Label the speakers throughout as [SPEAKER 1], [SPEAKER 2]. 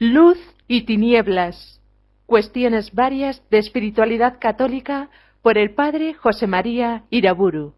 [SPEAKER 1] Luz y tinieblas. Cuestiones varias de espiritualidad católica por el padre José María Iraburu.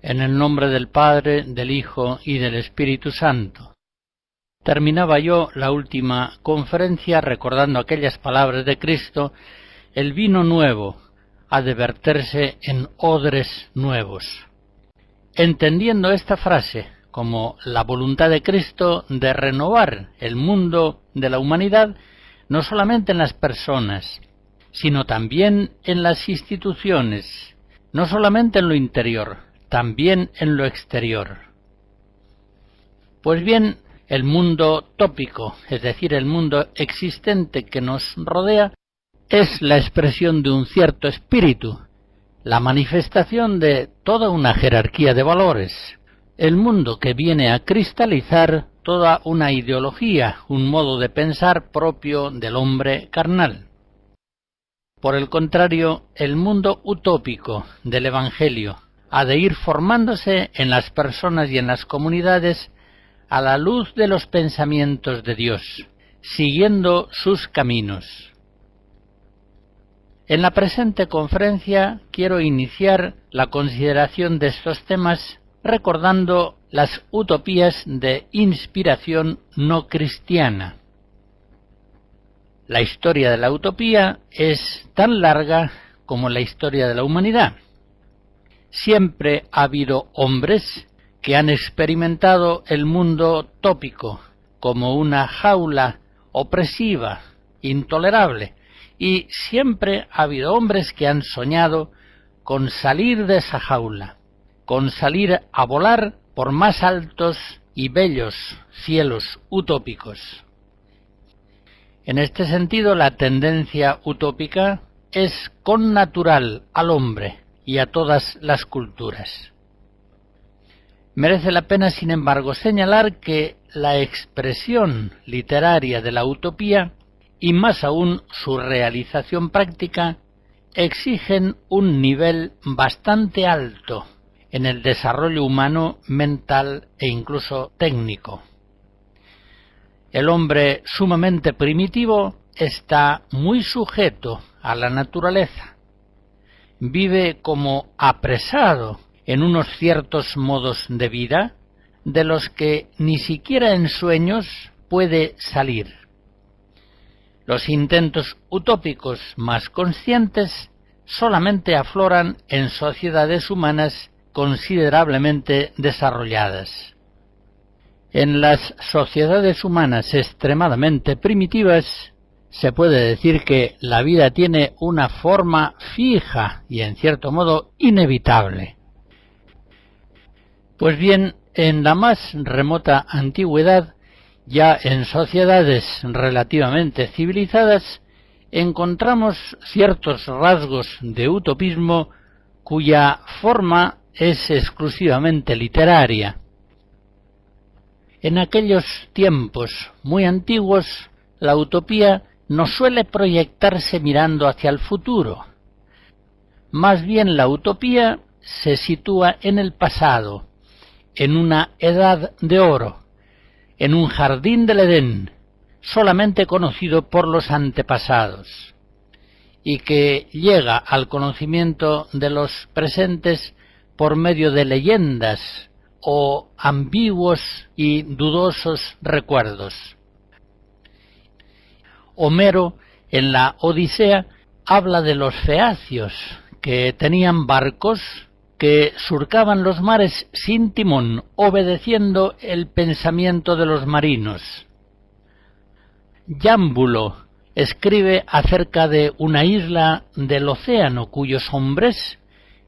[SPEAKER 2] En el nombre del Padre, del Hijo y del Espíritu Santo. Terminaba yo la última conferencia recordando aquellas palabras de Cristo: el vino nuevo ha de verterse en odres nuevos. Entendiendo esta frase como la voluntad de Cristo de renovar el mundo de la humanidad, no solamente en las personas, sino también en las instituciones, no solamente en lo interior, también en lo exterior. Pues bien, el mundo tópico, es decir, el mundo existente que nos rodea, es la expresión de un cierto espíritu, la manifestación de toda una jerarquía de valores, el mundo que viene a cristalizar toda una ideología, un modo de pensar propio del hombre carnal. Por el contrario, el mundo utópico del Evangelio ha de ir formándose en las personas y en las comunidades a la luz de los pensamientos de Dios, siguiendo sus caminos. En la presente conferencia quiero iniciar la consideración de estos temas recordando las utopías de inspiración no cristiana. La historia de la utopía es tan larga como la historia de la humanidad. Siempre ha habido hombres que han experimentado el mundo tópico como una jaula opresiva, intolerable, y siempre ha habido hombres que han soñado con salir de esa jaula, con salir a volar por más altos y bellos cielos utópicos. En este sentido, la tendencia utópica es connatural al hombre y a todas las culturas. Merece la pena, sin embargo, señalar que la expresión literaria de la utopía, y más aún su realización práctica, exigen un nivel bastante alto en el desarrollo humano, mental e incluso técnico. El hombre sumamente primitivo está muy sujeto a la naturaleza. Vive como apresado en unos ciertos modos de vida de los que ni siquiera en sueños puede salir. Los intentos utópicos más conscientes solamente afloran en sociedades humanas considerablemente desarrolladas. En las sociedades humanas extremadamente primitivas, se puede decir que la vida tiene una forma fija y en cierto modo inevitable. Pues bien, en la más remota antigüedad, ya en sociedades relativamente civilizadas, encontramos ciertos rasgos de utopismo cuya forma es exclusivamente literaria. En aquellos tiempos muy antiguos, la utopía no suele proyectarse mirando hacia el futuro. Más bien la utopía se sitúa en el pasado, en una edad de oro, en un jardín del Edén, solamente conocido por los antepasados, y que llega al conocimiento de los presentes por medio de leyendas o ambiguos y dudosos recuerdos. Homero, en la Odisea, habla de los feacios, que tenían barcos que surcaban los mares sin timón, obedeciendo el pensamiento de los marinos. Yámbulo escribe acerca de una isla del océano cuyos hombres,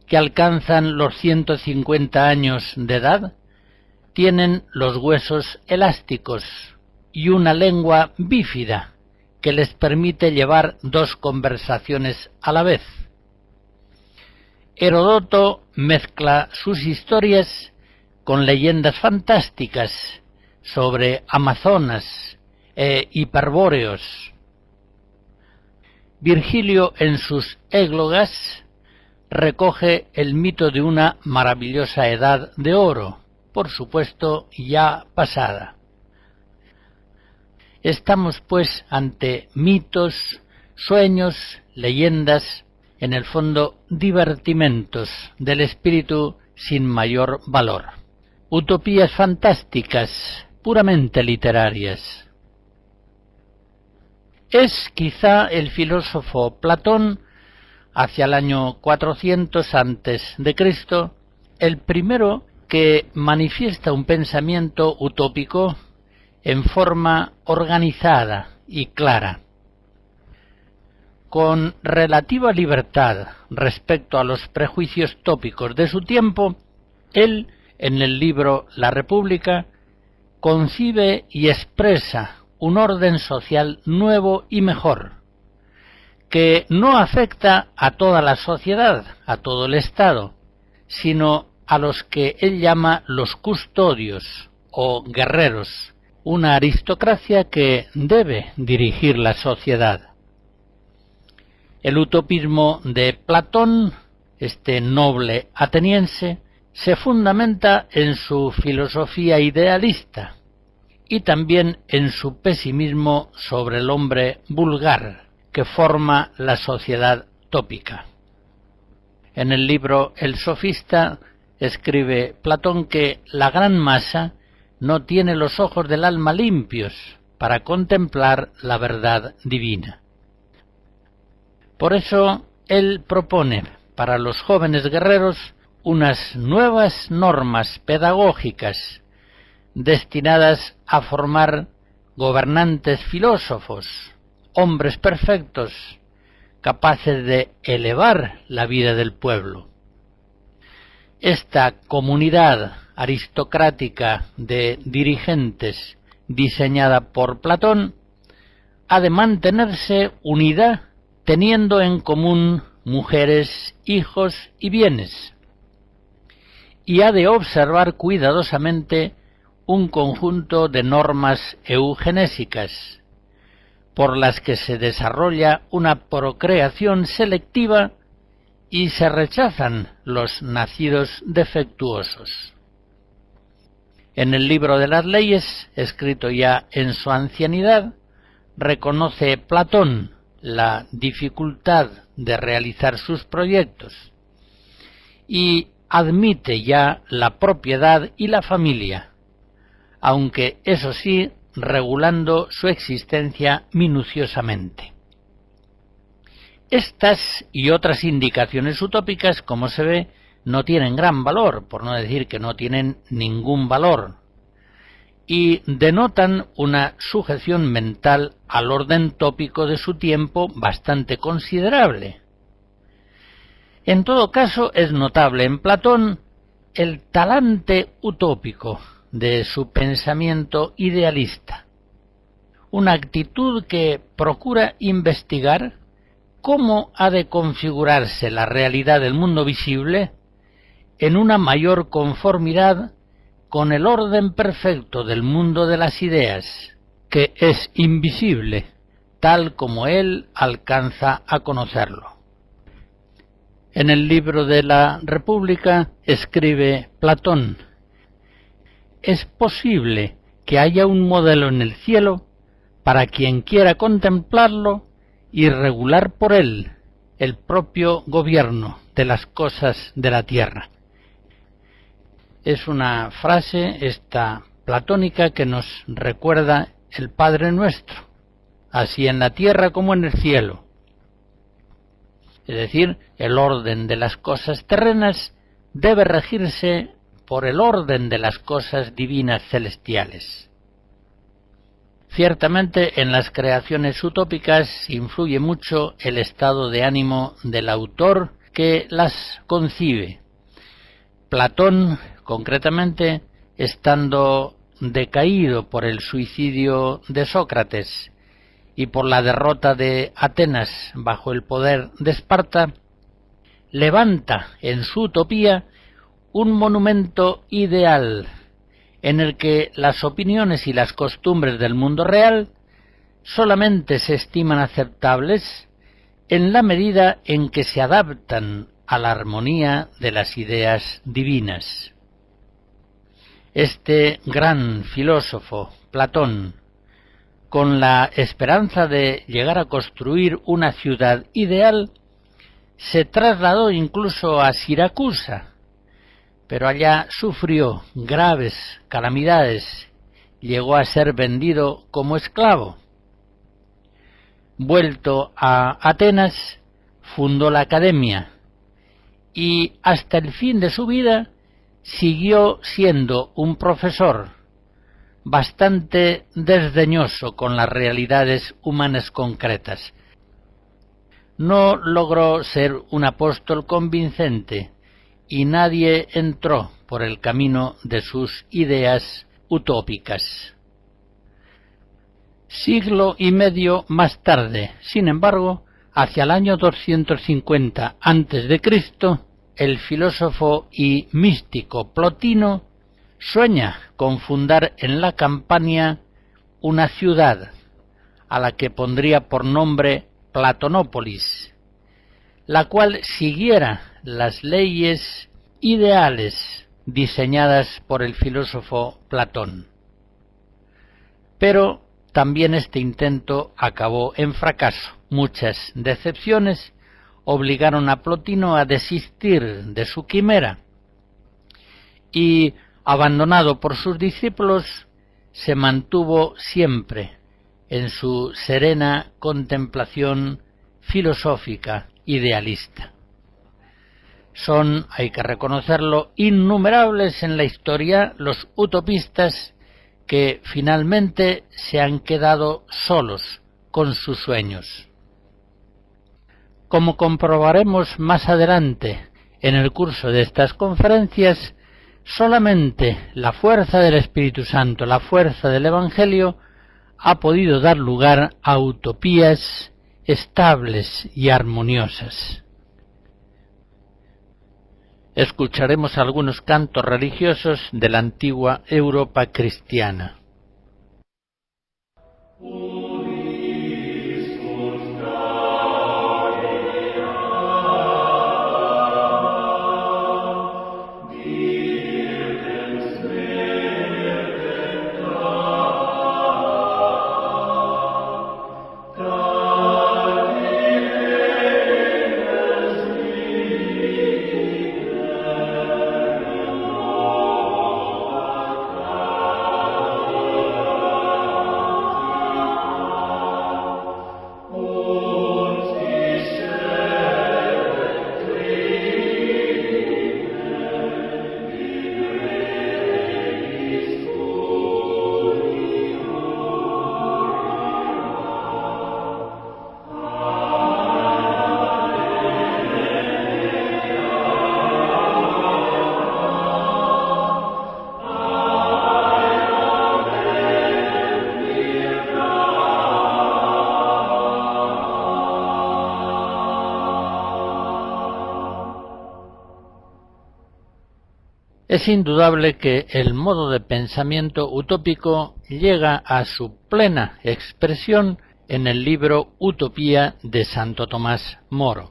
[SPEAKER 2] que alcanzan los 150 años de edad, tienen los huesos elásticos y una lengua bífida que les permite llevar dos conversaciones a la vez. Heródoto mezcla sus historias con leyendas fantásticas sobre amazonas e hiperbóreos. Virgilio, en sus églogas, recoge el mito de una maravillosa edad de oro, por supuesto ya pasada. Estamos pues ante mitos, sueños, leyendas, en el fondo divertimentos del espíritu sin mayor valor. Utopías fantásticas, puramente literarias. Es quizá el filósofo Platón, hacia el año 400 antes de Cristo, el primero que manifiesta un pensamiento utópico en forma organizada y clara. Con relativa libertad respecto a los prejuicios tópicos de su tiempo, él, en el libro La República, concibe y expresa un orden social nuevo y mejor, que no afecta a toda la sociedad, a todo el Estado, sino a los que él llama los custodios o guerreros, una aristocracia que debe dirigir la sociedad. El utopismo de Platón, este noble ateniense, se fundamenta en su filosofía idealista y también en su pesimismo sobre el hombre vulgar que forma la sociedad tópica. En el libro El Sofista escribe Platón que la gran masa no tiene los ojos del alma limpios para contemplar la verdad divina. Por eso él propone para los jóvenes guerreros unas nuevas normas pedagógicas destinadas a formar gobernantes filósofos, hombres perfectos, capaces de elevar la vida del pueblo. Esta comunidad aristocrática de dirigentes diseñada por Platón ha de mantenerse unida teniendo en común mujeres, hijos y bienes, y ha de observar cuidadosamente un conjunto de normas eugenésicas por las que se desarrolla una procreación selectiva y se rechazan los nacidos defectuosos. En el libro de las leyes, escrito ya en su ancianidad, reconoce Platón la dificultad de realizar sus proyectos y admite ya la propiedad y la familia, aunque eso sí, regulando su existencia minuciosamente. Estas y otras indicaciones utópicas, como se ve, no tienen gran valor, por no decir que no tienen ningún valor, y denotan una sujeción mental al orden tópico de su tiempo bastante considerable. En todo caso, es notable en Platón el talante utópico de su pensamiento idealista, una actitud que procura investigar cómo ha de configurarse la realidad del mundo visible en una mayor conformidad con el orden perfecto del mundo de las ideas, que es invisible, tal como él alcanza a conocerlo. En el libro de la República escribe Platón: es posible que haya un modelo en el cielo para quien quiera contemplarlo y regular por él el propio gobierno de las cosas de la tierra. Es una frase esta platónica que nos recuerda el Padre Nuestro, así en la tierra como en el cielo. es decir, el orden de las cosas terrenas, debe regirse por el orden de las cosas divinas celestiales. Ciertamente en las creaciones utópicas influye mucho el estado de ánimo del autor que las concibe. Platón, concretamente, estando decaído por el suicidio de Sócrates y por la derrota de Atenas bajo el poder de Esparta, levanta en su utopía un monumento ideal en el que las opiniones y las costumbres del mundo real solamente se estiman aceptables en la medida en que se adaptan a la armonía de las ideas divinas. Este gran filósofo, Platón, con la esperanza de llegar a construir una ciudad ideal, se trasladó incluso a Siracusa, pero allá sufrió graves calamidades, llegó a ser vendido como esclavo. Vuelto a Atenas, fundó la academia y hasta el fin de su vida siguió siendo un profesor bastante desdeñoso con las realidades humanas concretas. No logró ser un apóstol convincente y nadie entró por el camino de sus ideas utópicas. Siglo y medio más tarde, sin embargo, hacia el año 250 a.C., el filósofo y místico Plotino sueña con fundar en la Campania una ciudad, a la que pondría por nombre Platonópolis, la cual siguiera las leyes ideales diseñadas por el filósofo Platón. Pero también este intento acabó en fracaso. Muchas decepciones obligaron a Plotino a desistir de su quimera y, abandonado por sus discípulos, se mantuvo siempre en su serena contemplación filosófica idealista. Son, hay que reconocerlo, innumerables en la historia los utopistas que finalmente se han quedado solos con sus sueños. Como comprobaremos más adelante en el curso de estas conferencias, solamente la fuerza del Espíritu Santo, la fuerza del Evangelio, ha podido dar lugar a utopías estables y armoniosas. Escucharemos algunos cantos religiosos de la antigua Europa cristiana. Es indudable que el modo de pensamiento utópico llega a su plena expresión en el libro Utopía de Santo Tomás Moro.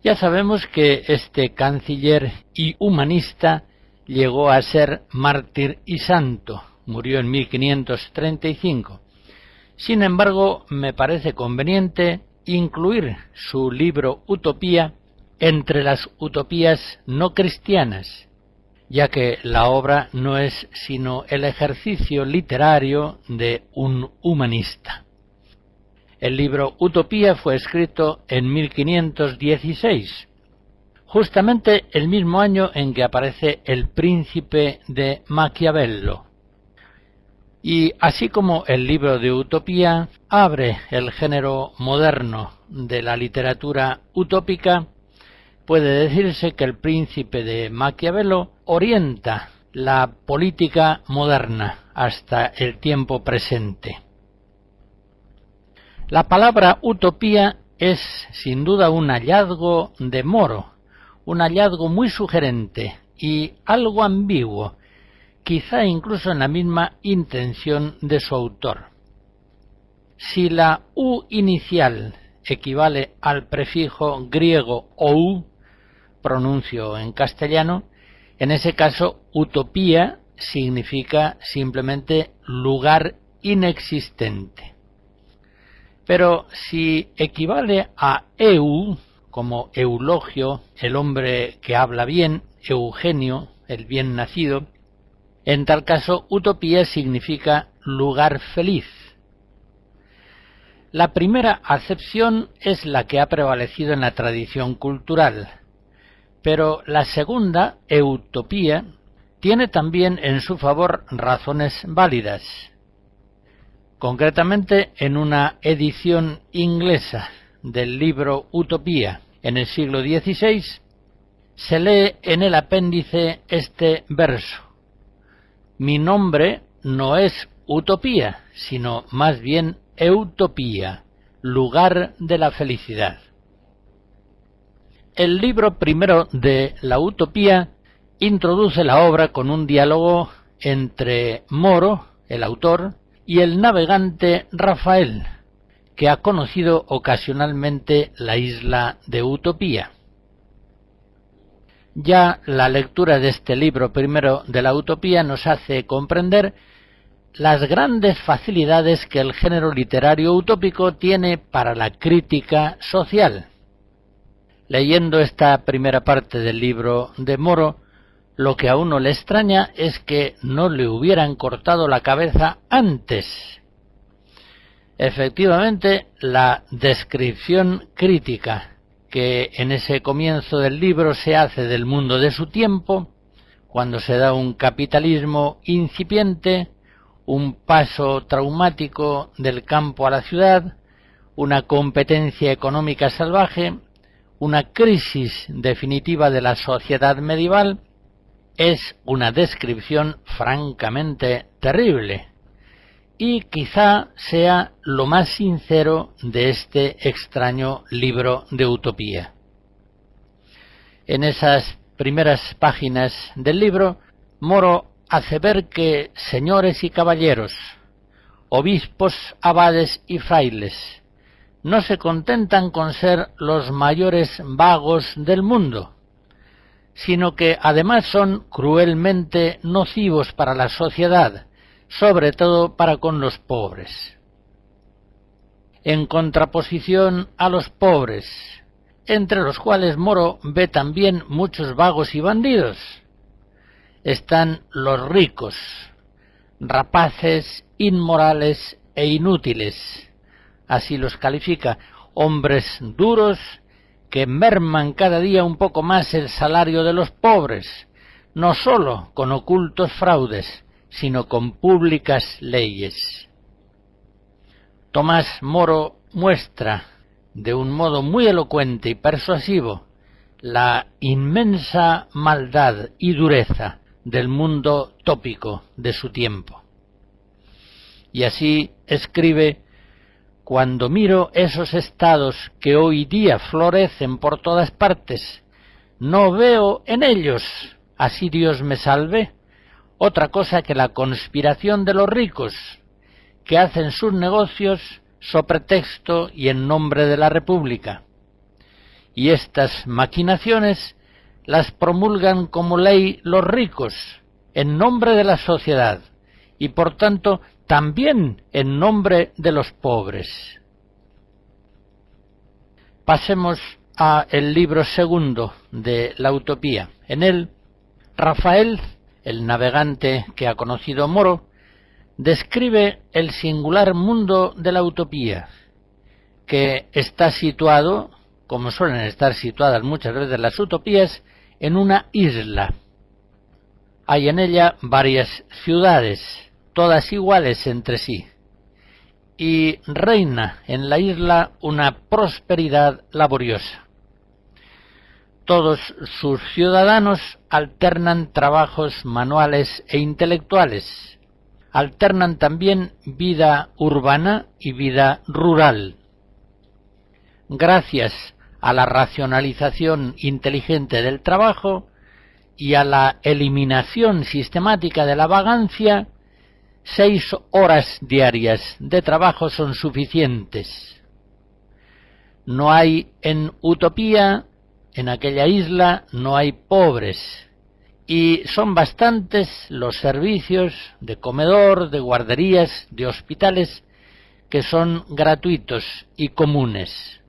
[SPEAKER 2] Ya sabemos que este canciller y humanista llegó a ser mártir y santo, murió en 1535. Sin embargo, me parece conveniente incluir su libro Utopía entre las utopías no cristianas, ya que la obra no es sino el ejercicio literario de un humanista. El libro Utopía fue escrito en 1516, justamente el mismo año en que aparece El Príncipe de Maquiavelo. Y así como el libro de Utopía abre el género moderno de la literatura utópica, puede decirse que El Príncipe de Maquiavelo orienta la política moderna hasta el tiempo presente. La palabra utopía es sin duda un hallazgo de Moro, un hallazgo muy sugerente y algo ambiguo, quizá incluso en la misma intención de su autor. Si la U inicial equivale al prefijo griego ou, pronuncio en castellano, en ese caso utopía significa simplemente lugar inexistente. Pero si equivale a eu, como Eulogio, el hombre que habla bien, Eugenio, el bien nacido, en tal caso utopía significa lugar feliz. La primera acepción es la que ha prevalecido en la tradición cultural, pero la segunda, eutopía, tiene también en su favor razones válidas. Concretamente, en una edición inglesa del libro Utopía en el siglo XVI, se lee en el apéndice este verso: mi nombre no es utopía, sino más bien eutopía, lugar de la felicidad. El libro primero de la Utopía introduce la obra con un diálogo entre Moro, el autor, y el navegante Rafael, que ha conocido ocasionalmente la isla de Utopía. Ya la lectura de este libro primero de la Utopía nos hace comprender las grandes facilidades que el género literario utópico tiene para la crítica social. Leyendo esta primera parte del libro de Moro, lo que a uno le extraña es que no le hubieran cortado la cabeza antes. Efectivamente, la descripción crítica que en ese comienzo del libro se hace del mundo de su tiempo, cuando se da un capitalismo incipiente, un paso traumático del campo a la ciudad, una competencia económica salvaje, una crisis definitiva de la sociedad medieval, es una descripción francamente terrible y quizá sea lo más sincero de este extraño libro de Utopía. En esas primeras páginas del libro, Moro hace ver que señores y caballeros, obispos, abades y frailes, no se contentan con ser los mayores vagos del mundo, sino que además son cruelmente nocivos para la sociedad, sobre todo para con los pobres. En contraposición a los pobres, entre los cuales Moro ve también muchos vagos y bandidos, están los ricos, rapaces, inmorales e inútiles, así los califica, hombres duros que merman cada día un poco más el salario de los pobres, no sólo con ocultos fraudes, sino con públicas leyes. Tomás Moro muestra de un modo muy elocuente y persuasivo la inmensa maldad y dureza del mundo tópico de su tiempo. Y así escribe: cuando miro esos estados que hoy día florecen por todas partes, no veo en ellos, así Dios me salve, otra cosa que la conspiración de los ricos, que hacen sus negocios so pretexto y en nombre de la República. Y estas maquinaciones las promulgan como ley los ricos, en nombre de la sociedad, y por tanto también en nombre de los pobres. Pasemos a el libro segundo de la Utopía. En él, Rafael, el navegante que ha conocido Moro, describe el singular mundo de la utopía que está situado, como suelen estar situadas muchas veces las utopías, en una isla. Hay en ella varias ciudades, todas iguales entre sí, y reina en la isla una prosperidad laboriosa. Todos sus ciudadanos alternan trabajos manuales e intelectuales, alternan también vida urbana y vida rural. Gracias a la racionalización inteligente del trabajo y a la eliminación sistemática de la vagancia, 6 horas diarias de trabajo son suficientes. No hay en Utopía, en aquella isla, no hay pobres, y son bastantes los servicios de comedor, de guarderías, de hospitales, que son gratuitos y comunes.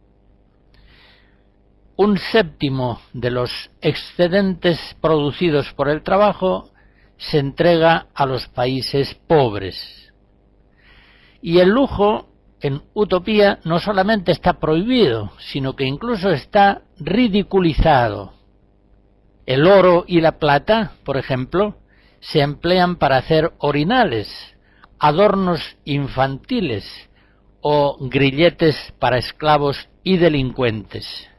[SPEAKER 2] 1/7 de los excedentes producidos por el trabajo se entrega a los países pobres. Y el lujo en Utopía no solamente está prohibido, sino que incluso está ridiculizado. El oro y la plata, por ejemplo, se emplean para hacer orinales, adornos infantiles o grilletes para esclavos y delincuentes.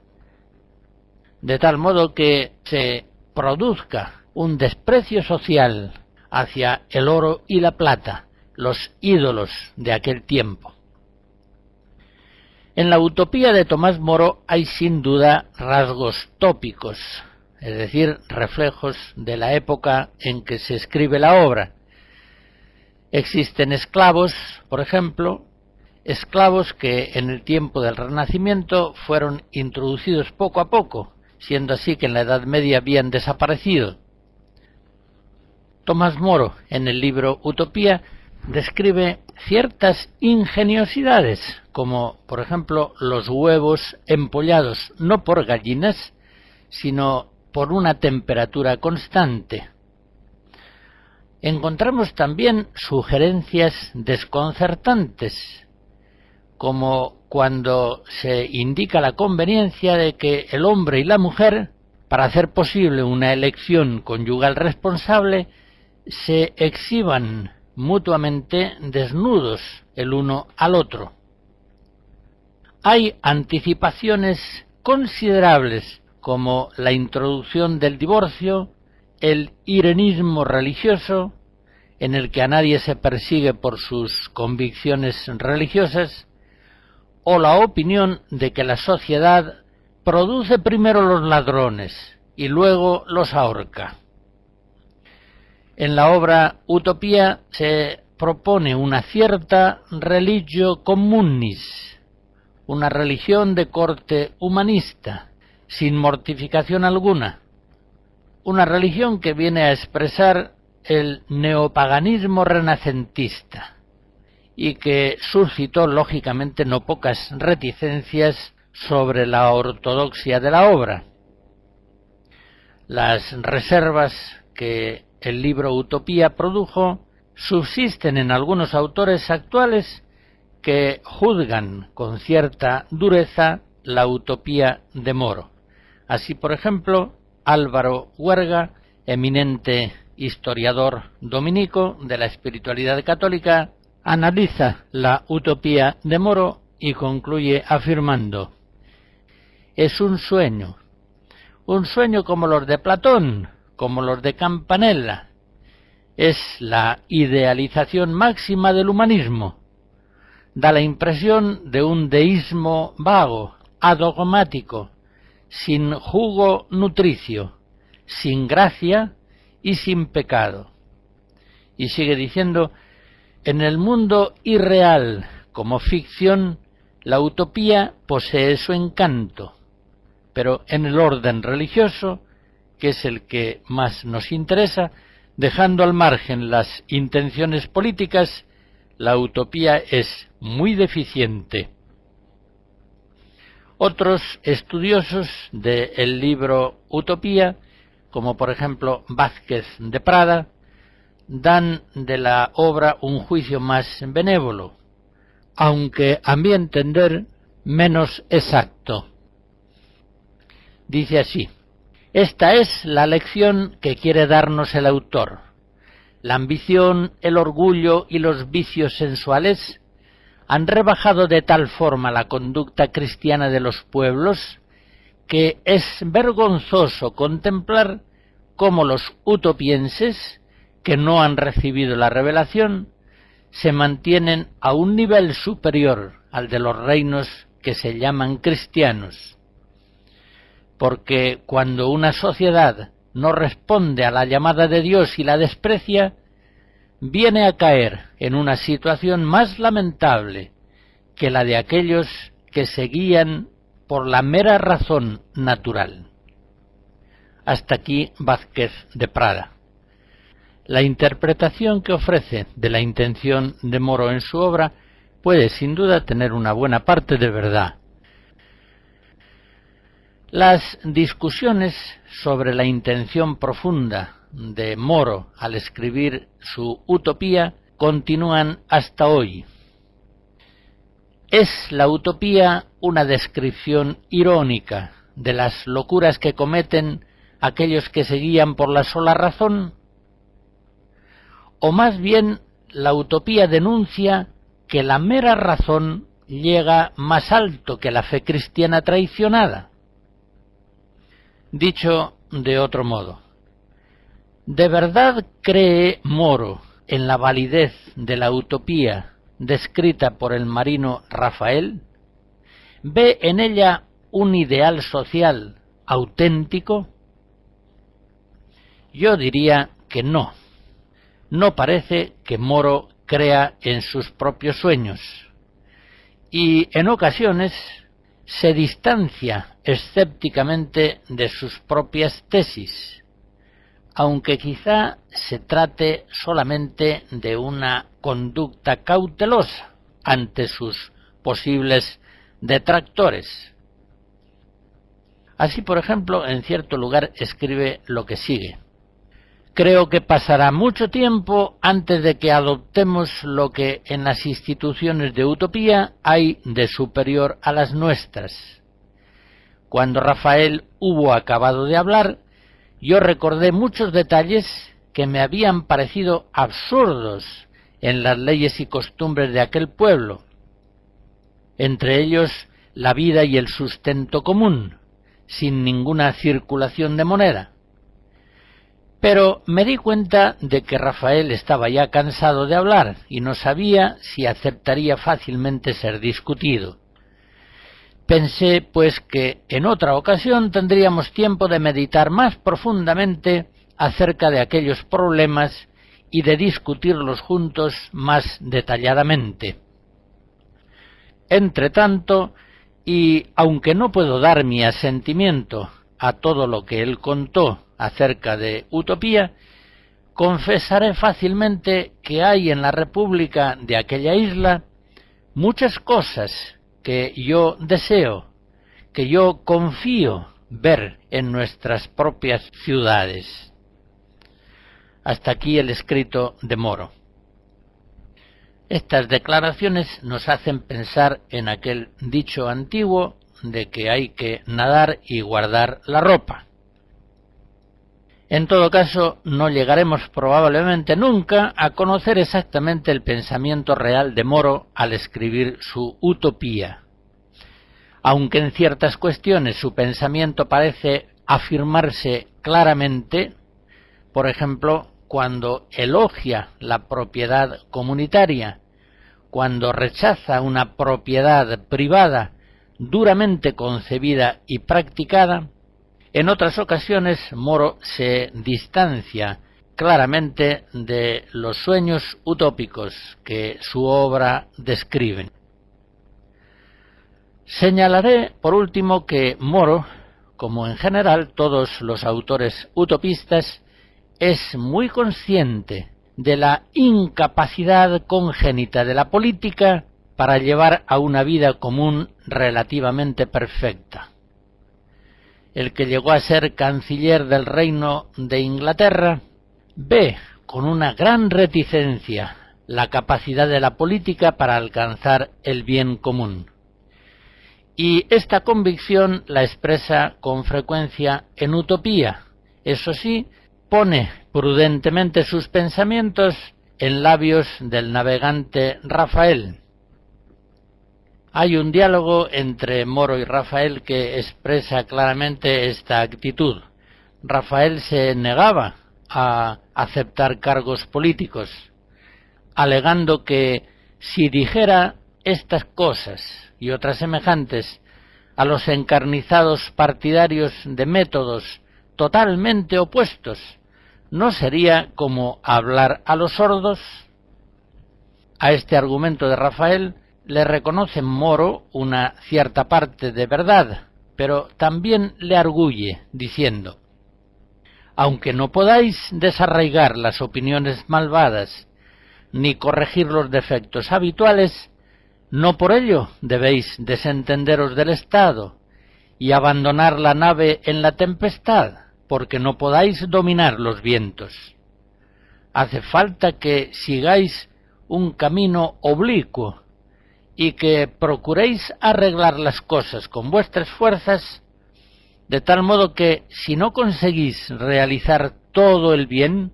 [SPEAKER 2] De tal modo que se produzca un desprecio social hacia el oro y la plata, los ídolos de aquel tiempo. En la Utopía de Tomás Moro hay sin duda rasgos tópicos, es decir, reflejos de la época en que se escribe la obra. Existen esclavos, por ejemplo, esclavos que en el tiempo del Renacimiento fueron introducidos poco a poco, siendo así que en la Edad Media habían desaparecido. Tomás Moro, en el libro Utopía, describe ciertas ingeniosidades, como por ejemplo los huevos empollados no por gallinas, sino por una temperatura constante. Encontramos también sugerencias desconcertantes, como cuando se indica la conveniencia de que el hombre y la mujer, para hacer posible una elección conyugal responsable, se exhiban mutuamente desnudos el uno al otro. Hay anticipaciones considerables como la introducción del divorcio, el irenismo religioso, en el que a nadie se persigue por sus convicciones religiosas, o la opinión de que la sociedad produce primero los ladrones y luego los ahorca. En la obra Utopía se propone una cierta religio communis, una religión de corte humanista, sin mortificación alguna, una religión que viene a expresar el neopaganismo renacentista y que suscitó lógicamente no pocas reticencias sobre la ortodoxia de la obra. Las reservas que el libro Utopía produjo subsisten en algunos autores actuales que juzgan con cierta dureza la Utopía de Moro. Así, por ejemplo, Álvaro Huerga, eminente historiador dominico de la espiritualidad católica, analiza la Utopía de Moro y concluye afirmando: es un sueño como los de Platón, como los de Campanella. Es la idealización máxima del humanismo. Da la impresión de un deísmo vago, adogmático, sin jugo nutricio, sin gracia y sin pecado. Y sigue diciendo: en el mundo irreal, como ficción, la utopía posee su encanto, pero en el orden religioso, que es el que más nos interesa, dejando al margen las intenciones políticas, la utopía es muy deficiente. Otros estudiosos del libro Utopía, como por ejemplo Vázquez de Prada, dan de la obra un juicio más benévolo, aunque a mi entender menos exacto. Dice así: esta es la lección que quiere darnos el autor. La ambición, el orgullo y los vicios sensuales han rebajado de tal forma la conducta cristiana de los pueblos que es vergonzoso contemplar cómo los utopienses, que no han recibido la revelación, se mantienen a un nivel superior al de los reinos que se llaman cristianos. Porque cuando una sociedad no responde a la llamada de Dios y la desprecia, viene a caer en una situación más lamentable que la de aquellos que se guían por la mera razón natural. Hasta aquí Vázquez de Prada. La interpretación que ofrece de la intención de Moro en su obra puede sin duda tener una buena parte de verdad. Las discusiones sobre la intención profunda de Moro al escribir su Utopía continúan hasta hoy. ¿Es la utopía una descripción irónica de las locuras que cometen aquellos que se guían por la sola razón? ¿O más bien la utopía denuncia que la mera razón llega más alto que la fe cristiana traicionada? Dicho de otro modo, ¿de verdad cree Moro en la validez de la utopía descrita por el marino Rafael? ¿Ve en ella un ideal social auténtico? Yo diría que no. No parece que Moro crea en sus propios sueños y en ocasiones se distancia escépticamente de sus propias tesis, aunque quizá se trate solamente de una conducta cautelosa ante sus posibles detractores. Así, por ejemplo, en cierto lugar escribe lo que sigue: creo que pasará mucho tiempo antes de que adoptemos lo que en las instituciones de utopía hay de superior a las nuestras. Cuando Rafael hubo acabado de hablar, yo recordé muchos detalles que me habían parecido absurdos en las leyes y costumbres de aquel pueblo, entre ellos la vida y el sustento común, sin ninguna circulación de moneda. Pero me di cuenta de que Rafael estaba ya cansado de hablar y no sabía si aceptaría fácilmente ser discutido. Pensé, pues, que en otra ocasión tendríamos tiempo de meditar más profundamente acerca de aquellos problemas y de discutirlos juntos más detalladamente. Entretanto, y aunque no puedo dar mi asentimiento a todo lo que él contó acerca de utopía, confesaré fácilmente que hay en la república de aquella isla muchas cosas que yo deseo, que yo confío ver en nuestras propias ciudades. Hasta aquí el escrito de Moro. Estas declaraciones nos hacen pensar en aquel dicho antiguo de que hay que nadar y guardar la ropa. En todo caso, no llegaremos probablemente nunca a conocer exactamente el pensamiento real de Moro al escribir su Utopía. Aunque en ciertas cuestiones su pensamiento parece afirmarse claramente, por ejemplo, cuando elogia la propiedad comunitaria, cuando rechaza una propiedad privada duramente concebida y practicada, en otras ocasiones Moro se distancia claramente de los sueños utópicos que su obra describe. Señalaré por último que Moro, como en general todos los autores utopistas, es muy consciente de la incapacidad congénita de la política para llevar a una vida común relativamente perfecta. El que llegó a ser canciller del Reino de Inglaterra ve con una gran reticencia la capacidad de la política para alcanzar el bien común. y esta convicción la expresa con frecuencia en utopía. Eso sí, pone prudentemente sus pensamientos en labios del navegante Rafael. Hay un diálogo entre Moro y Rafael que expresa claramente esta actitud. Rafael se negaba a aceptar cargos políticos, alegando que si dijera estas cosas y otras semejantes a los encarnizados partidarios de métodos totalmente opuestos, ¿no sería como hablar a los sordos? A este argumento de Rafael le reconoce Moro una cierta parte de verdad, pero también le arguye, diciendo: aunque no podáis desarraigar las opiniones malvadas, ni corregir los defectos habituales, no por ello debéis desentenderos del Estado y abandonar la nave en la tempestad, porque no podáis dominar los vientos. Hace falta que sigáis un camino oblicuo y que procuréis arreglar las cosas con vuestras fuerzas, de tal modo que, si no conseguís realizar todo el bien,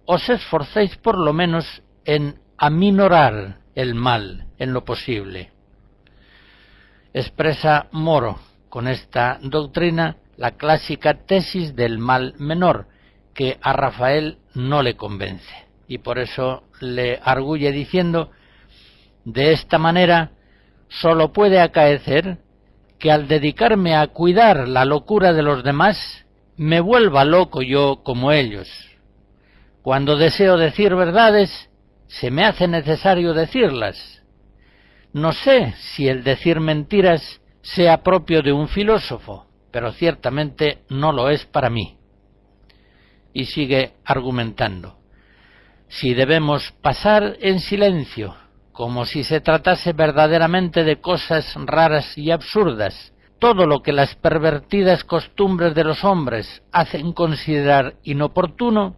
[SPEAKER 2] os esforcéis por lo menos en aminorar el mal en lo posible. Expresa Moro con esta doctrina la clásica tesis del mal menor, que a Rafael no le convence, y por eso le arguye diciendo: de esta manera sólo puede acaecer que al dedicarme a cuidar la locura de los demás, me vuelva loco yo como ellos. Cuando deseo decir verdades, se me hace necesario decirlas. No sé si el decir mentiras sea propio de un filósofo, pero ciertamente no lo es para mí. Y sigue argumentando: si debemos pasar en silencio, como si se tratase verdaderamente de cosas raras y absurdas, todo lo que las pervertidas costumbres de los hombres hacen considerar inoportuno,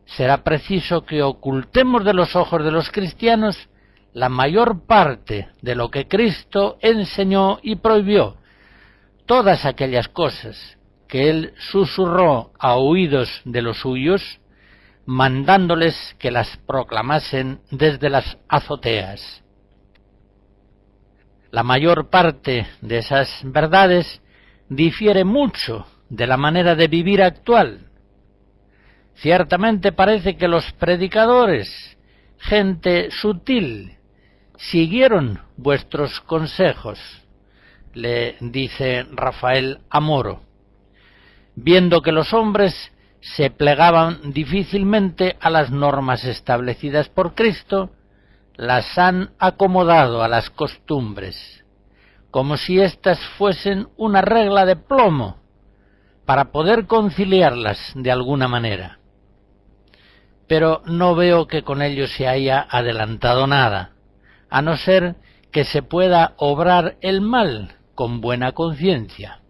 [SPEAKER 2] será preciso que ocultemos de los ojos de los cristianos la mayor parte de lo que Cristo enseñó y prohibió, todas aquellas cosas que él susurró a oídos de los suyos, mandándoles que las proclamasen desde las azoteas. La mayor parte de esas verdades difiere mucho de la manera de vivir actual. Ciertamente parece que los predicadores, gente sutil, siguieron vuestros consejos, le dice Rafael a Moro, viendo que los hombres se plegaban difícilmente a las normas establecidas por Cristo, las han acomodado a las costumbres, como si éstas fuesen una regla de plomo, para poder conciliarlas de alguna manera. Pero no veo que con ello se haya adelantado nada, a no ser que se pueda obrar el mal con buena conciencia.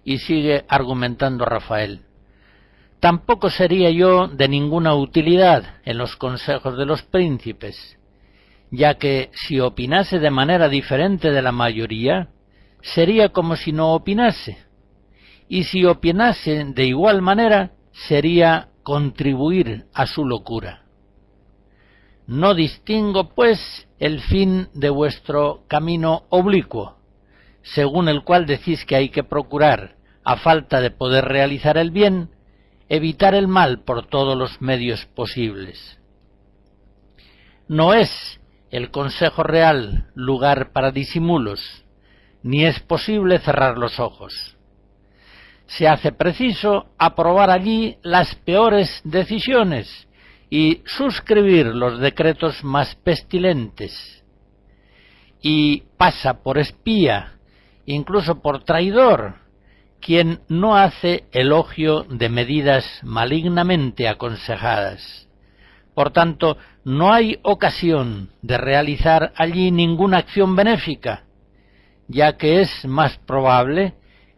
[SPEAKER 2] Y sigue argumentando Rafael: tampoco sería yo de ninguna utilidad en los consejos de los príncipes, ya que si opinase de manera diferente de la mayoría, sería como si no opinase, y si opinase de igual manera, sería contribuir a su locura. No distingo, pues, el fin de vuestro camino oblicuo, según el cual decís que hay que procurar, a falta de poder realizar el bien, evitar el mal por todos los medios posibles. No es el Consejo Real lugar para disimulos, ni es posible cerrar los ojos. Se hace preciso aprobar allí las peores decisiones y suscribir los decretos más pestilentes. Y pasa por espía, incluso por traidor, quien no hace elogio de medidas malignamente aconsejadas. Por tanto, no hay ocasión de realizar allí ninguna acción benéfica, ya que es más probable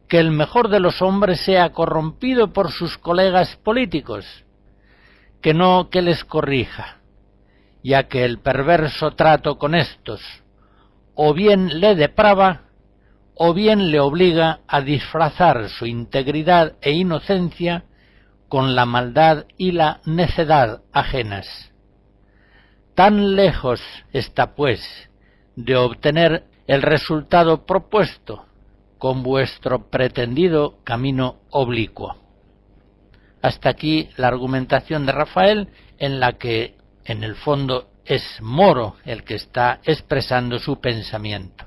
[SPEAKER 2] que el mejor de los hombres sea corrompido por sus colegas políticos, que no que les corrija, ya que el perverso trato con éstos, o bien le deprava o bien le obliga a disfrazar su integridad e inocencia con la maldad y la necedad ajenas. Tan lejos está, pues, de obtener el resultado propuesto con vuestro pretendido camino oblicuo. Hasta aquí la argumentación de Rafael, en la que, en el fondo, es Moro el que está expresando su pensamiento.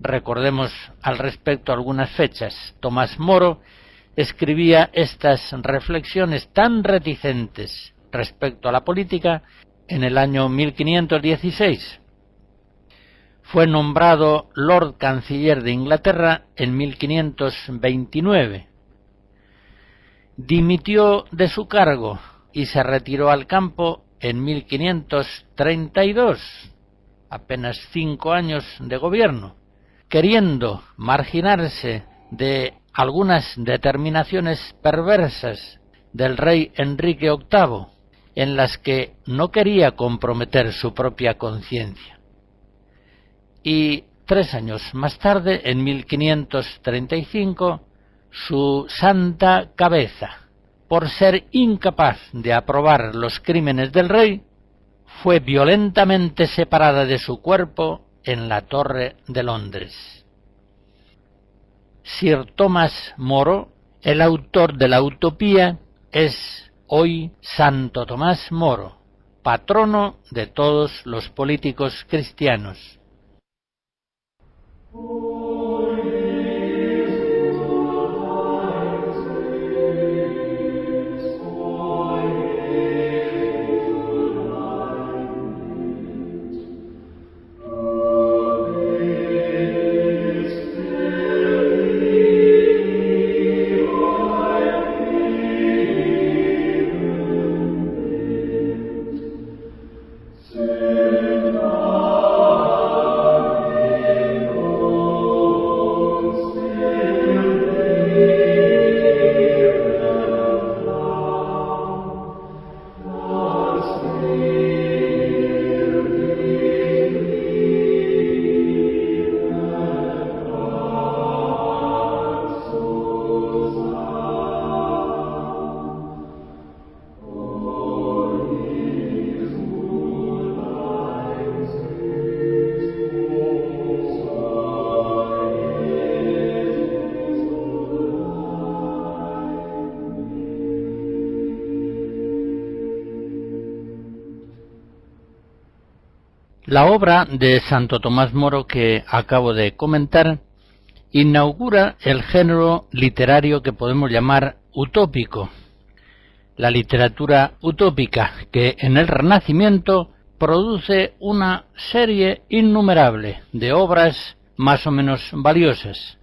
[SPEAKER 2] Recordemos al respecto algunas fechas. Tomás Moro escribía estas reflexiones tan reticentes respecto a la política en el año 1516. Fue nombrado Lord Canciller de Inglaterra en 1529. Dimitió de su cargo y se retiró al campo en 1532, apenas 5 años de gobierno, queriendo marginarse de algunas determinaciones perversas del rey Enrique VIII, en las que no quería comprometer su propia conciencia. Y 3 años más tarde, en 1535, su santa cabeza, por ser incapaz de aprobar los crímenes del rey, fue violentamente separada de su cuerpo en la Torre de Londres. Sir Thomas More, el autor de la Utopía, es hoy Santo Tomás Moro, patrono de todos los políticos cristianos. La obra de Santo Tomás Moro que acabo de comentar inaugura el género literario que podemos llamar utópico, la literatura utópica, que en el Renacimiento produce una serie innumerable de obras más o menos valiosas.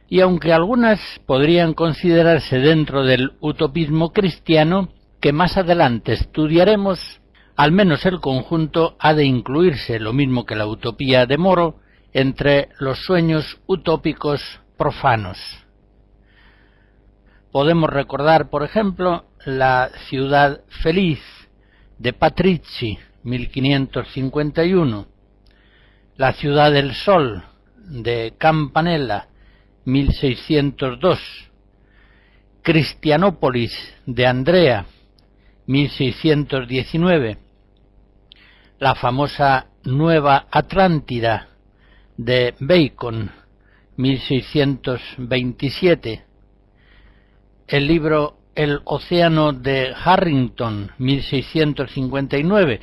[SPEAKER 2] Y aunque algunas podrían considerarse dentro del utopismo cristiano, que más adelante estudiaremos, al menos el conjunto ha de incluirse, lo mismo que la utopía de Moro, entre los sueños utópicos profanos. Podemos recordar, por ejemplo, La ciudad feliz de Patrizzi, 1551, La ciudad del sol de Campanella, 1602, Cristianópolis de Andrea, 1619, la famosa Nueva Atlántida de Bacon, 1627, el libro El océano de Harrington, 1659,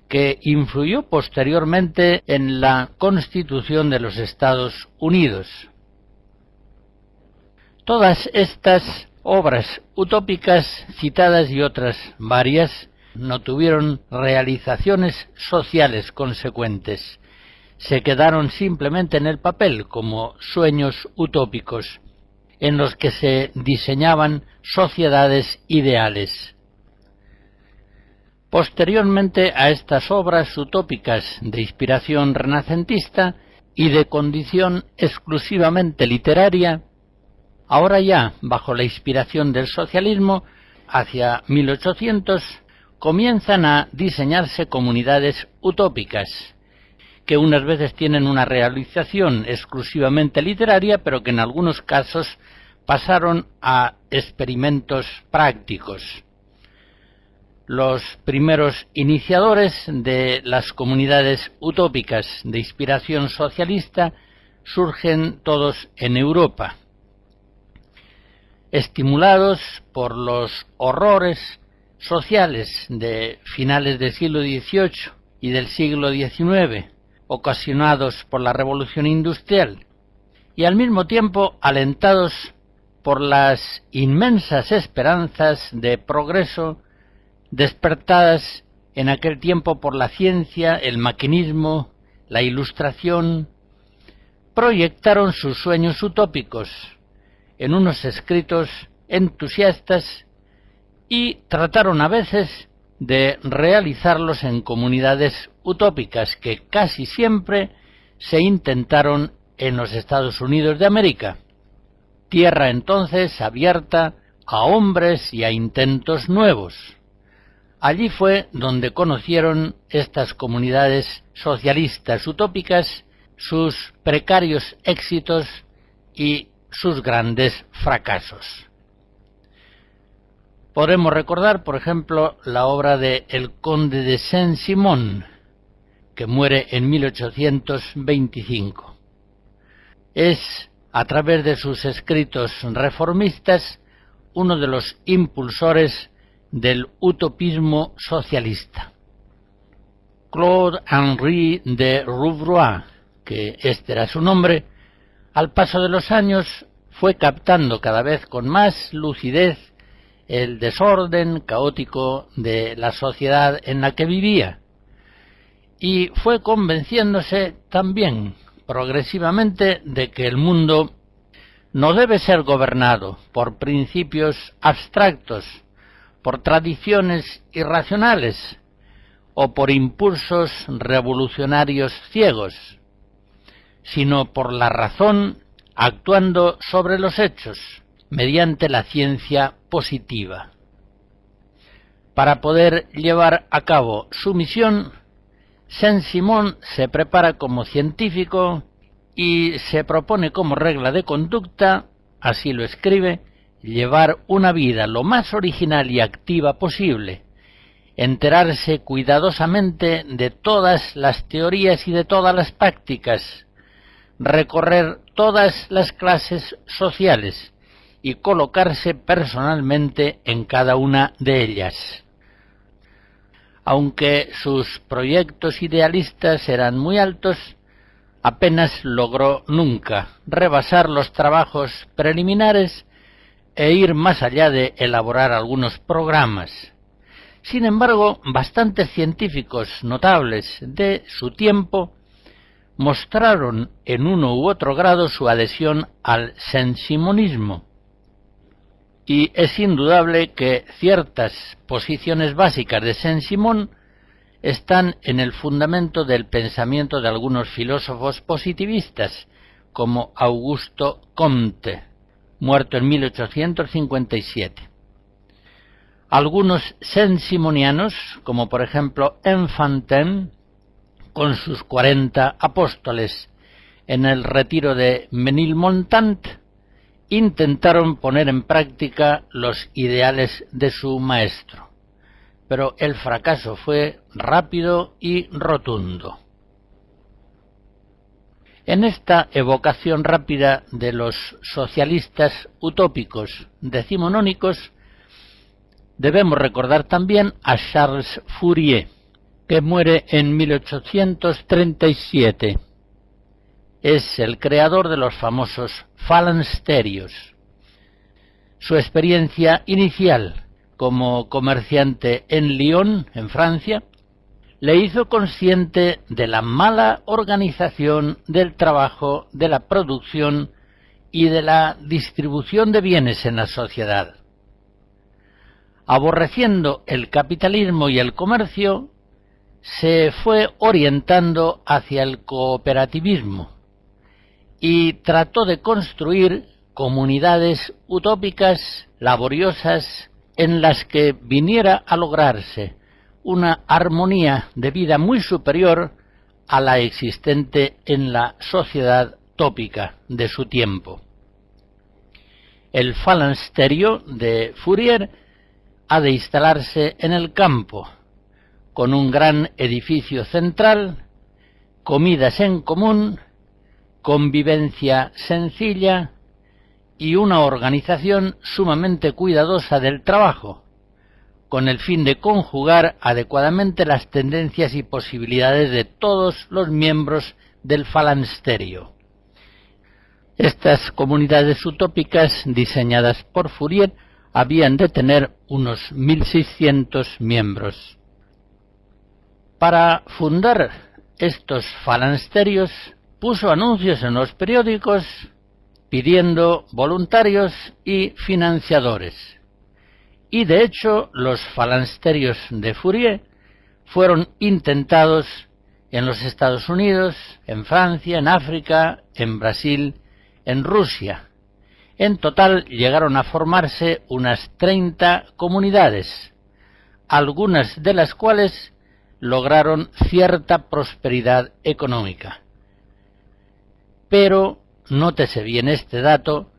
[SPEAKER 2] que influyó posteriormente en la Constitución de los Estados Unidos. Todas estas obras utópicas citadas y otras varias no tuvieron realizaciones sociales consecuentes. Se quedaron simplemente en el papel como sueños utópicos, en los que se diseñaban sociedades ideales. Posteriormente a estas obras utópicas de inspiración renacentista y de condición exclusivamente literaria, ahora ya bajo la inspiración del socialismo, hacia 1800, comienzan a diseñarse comunidades utópicas, que unas veces tienen una realización exclusivamente literaria, pero que en algunos casos pasaron a experimentos prácticos. Los primeros iniciadores de las comunidades utópicas de inspiración socialista surgen todos en Europa, estimulados por los horrores sociales de finales del siglo XVIII y del siglo XIX, ocasionados por la Revolución Industrial, y al mismo tiempo alentados por las inmensas esperanzas de progreso despertadas en aquel tiempo por la ciencia, el maquinismo, la ilustración, proyectaron sus sueños utópicos en unos escritos entusiastas y trataron a veces de realizarlos en comunidades utópicas que casi siempre se intentaron en los Estados Unidos de América, tierra entonces abierta a hombres y a intentos nuevos. Allí fue donde conocieron estas comunidades socialistas utópicas sus precarios éxitos y sus grandes fracasos. Podemos recordar, por ejemplo, la obra de El Conde de Saint-Simon, que muere en 1825. Es, a través de sus escritos reformistas, uno de los impulsores del utopismo socialista. Claude-Henri de Rouvroy, que este era su nombre, al paso de los años fue captando cada vez con más lucidez el desorden caótico de la sociedad en la que vivía, y fue convenciéndose también progresivamente de que el mundo no debe ser gobernado por principios abstractos, por tradiciones irracionales o por impulsos revolucionarios ciegos, sino por la razón actuando sobre los hechos, mediante la ciencia positiva. Para poder llevar a cabo su misión, Saint-Simon se prepara como científico y se propone como regla de conducta, así lo escribe, llevar una vida lo más original y activa posible, enterarse cuidadosamente de todas las teorías y de todas las prácticas, recorrer todas las clases sociales y colocarse personalmente en cada una de ellas. Aunque sus proyectos idealistas eran muy altos, apenas logró nunca rebasar los trabajos preliminares e ir más allá de elaborar algunos programas. Sin embargo, bastantes científicos notables de su tiempo mostraron en uno u otro grado su adhesión al saint-simonismo, y es indudable que ciertas posiciones básicas de Saint-Simon están en el fundamento del pensamiento de algunos filósofos positivistas, como Augusto Comte, muerto en 1857. Algunos saint-simonianos, como por ejemplo Enfantin, con sus 40 apóstoles en el retiro de Menilmontant, intentaron poner en práctica los ideales de su maestro, pero el fracaso fue rápido y rotundo. En esta evocación rápida de los socialistas utópicos decimonónicos, debemos recordar también a Charles Fourier, que muere en 1837. Es el creador de los famosos falansterios. Su experiencia inicial como comerciante en Lyon, en Francia, le hizo consciente de la mala organización del trabajo, de la producción y de la distribución de bienes en la sociedad. Aborreciendo el capitalismo y el comercio, se fue orientando hacia el cooperativismo y trató de construir comunidades utópicas, laboriosas, en las que viniera a lograrse una armonía de vida muy superior a la existente en la sociedad tópica de su tiempo. El falansterio de Fourier ha de instalarse en el campo, con un gran edificio central, comidas en común, convivencia sencilla y una organización sumamente cuidadosa del trabajo, con el fin de conjugar adecuadamente las tendencias y posibilidades de todos los miembros del falansterio. Estas comunidades utópicas diseñadas por Fourier habían de tener unos 1.600 miembros. Para fundar estos falansterios puso anuncios en los periódicos pidiendo voluntarios y financiadores. Y de hecho los falansterios de Fourier fueron intentados en los Estados Unidos, en Francia, en África, en Brasil, en Rusia. En total llegaron a formarse unas 30 comunidades, algunas de las cuales lograron cierta prosperidad económica. Pero, nótese bien este dato,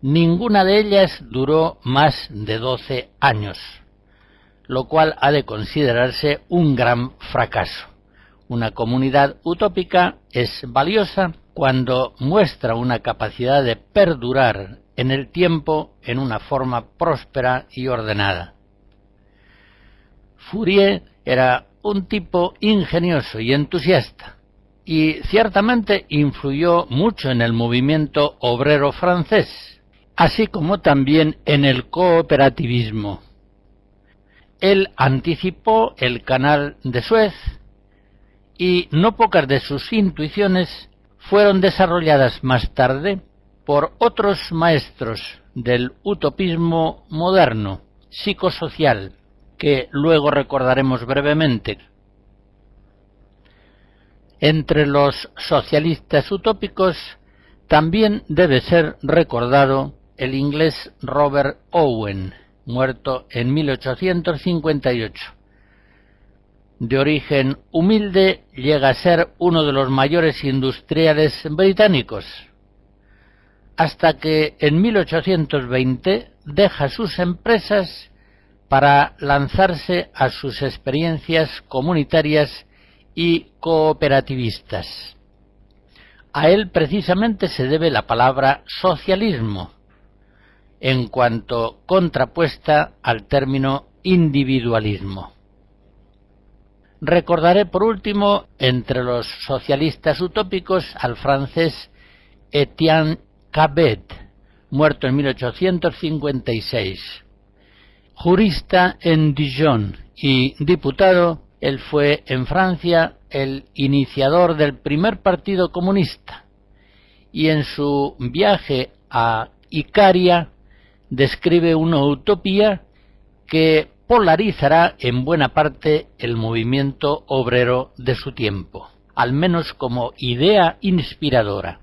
[SPEAKER 2] ninguna de ellas duró más de 12 años, lo cual ha de considerarse un gran fracaso. Una comunidad utópica es valiosa cuando muestra una capacidad de perdurar en el tiempo en una forma próspera y ordenada. Fourier era un tipo ingenioso y entusiasta, y ciertamente influyó mucho en el movimiento obrero francés, así como también en el cooperativismo. Él anticipó el Canal de Suez, y no pocas de sus intuiciones fueron desarrolladas más tarde por otros maestros del utopismo moderno, psicosocial, que luego recordaremos brevemente. Entre los socialistas utópicos también debe ser recordado el inglés Robert Owen, muerto en 1858. De origen humilde, llega a ser uno de los mayores industriales británicos, hasta que en 1820 deja sus empresas para lanzarse a sus experiencias comunitarias y cooperativistas. A él precisamente se debe la palabra socialismo, en cuanto contrapuesta al término individualismo. Recordaré por último entre los socialistas utópicos al francés Étienne Cabet, muerto en 1856. Jurista en Dijon y diputado, él fue en Francia el iniciador del primer partido comunista, y en su viaje a Icaria describe una utopía que polarizará en buena parte el movimiento obrero de su tiempo, al menos como idea inspiradora.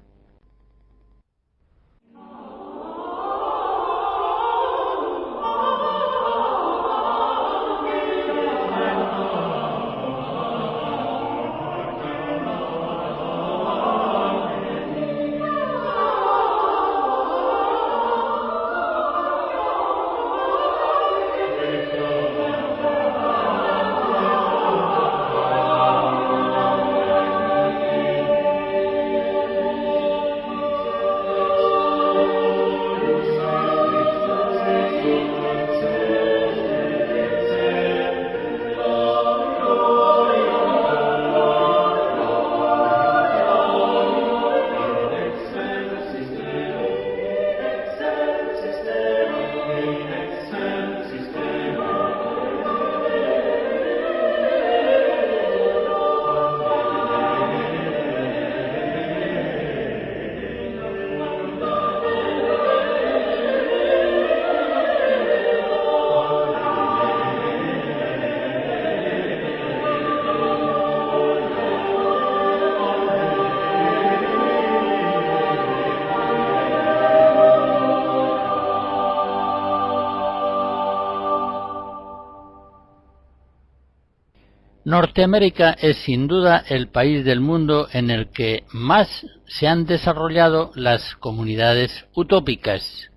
[SPEAKER 2] Norteamérica es sin duda el país del mundo en el que más se han desarrollado las comunidades utópicas.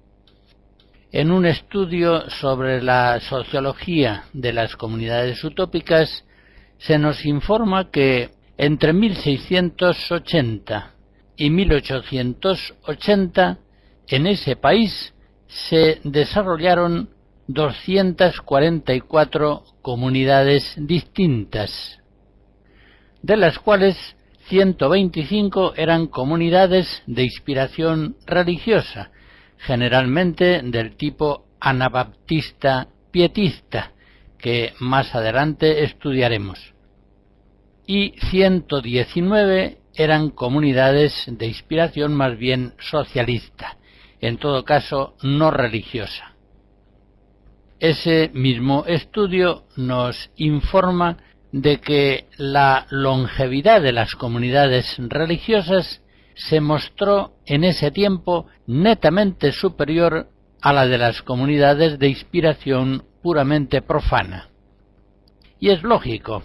[SPEAKER 2] En un estudio sobre la sociología de las comunidades utópicas se nos informa que entre 1680 y 1880 en ese país se desarrollaron 244 comunidades distintas, de las cuales 125 eran comunidades de inspiración religiosa, generalmente del tipo anabaptista pietista, que más adelante estudiaremos, y 119 eran comunidades de inspiración más bien socialista, en todo caso no religiosa. Ese mismo estudio nos informa de que la longevidad de las comunidades religiosas se mostró en ese tiempo netamente superior a la de las comunidades de inspiración puramente profana. Y es lógico,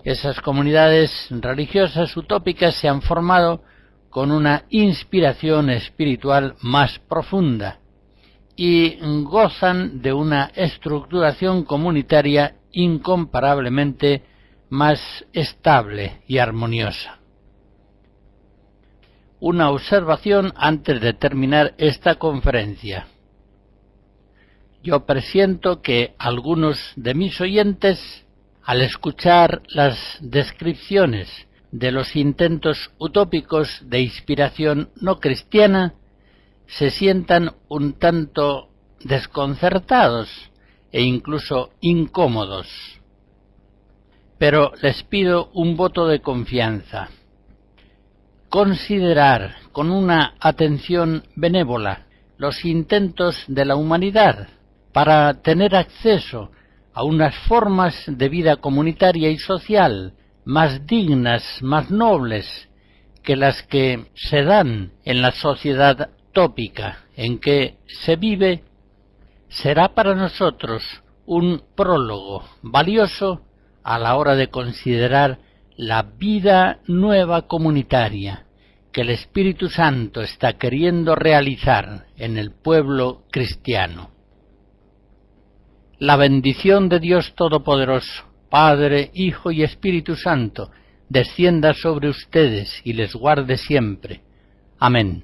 [SPEAKER 2] esas comunidades religiosas utópicas se han formado con una inspiración espiritual más profunda y gozan de una estructuración comunitaria incomparablemente más estable y armoniosa. Una observación antes de terminar esta conferencia. Yo presiento que algunos de mis oyentes, al escuchar las descripciones de los intentos utópicos de inspiración no cristiana, se sientan un tanto desconcertados e incluso incómodos. Pero les pido un voto de confianza. Considerar con una atención benévola los intentos de la humanidad para tener acceso a unas formas de vida comunitaria y social más dignas, más nobles que las que se dan en la sociedad tópica en que se vive, será para nosotros un prólogo valioso a la hora de considerar la vida nueva comunitaria que el Espíritu Santo está queriendo realizar en el pueblo cristiano. La bendición de Dios Todopoderoso, Padre, Hijo y Espíritu Santo, descienda sobre ustedes y les guarde siempre. Amén.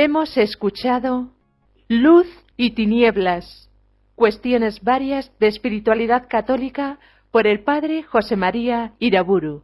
[SPEAKER 1] Hemos escuchado Luz y Tinieblas, cuestiones varias de espiritualidad católica por el padre José María Iraburu.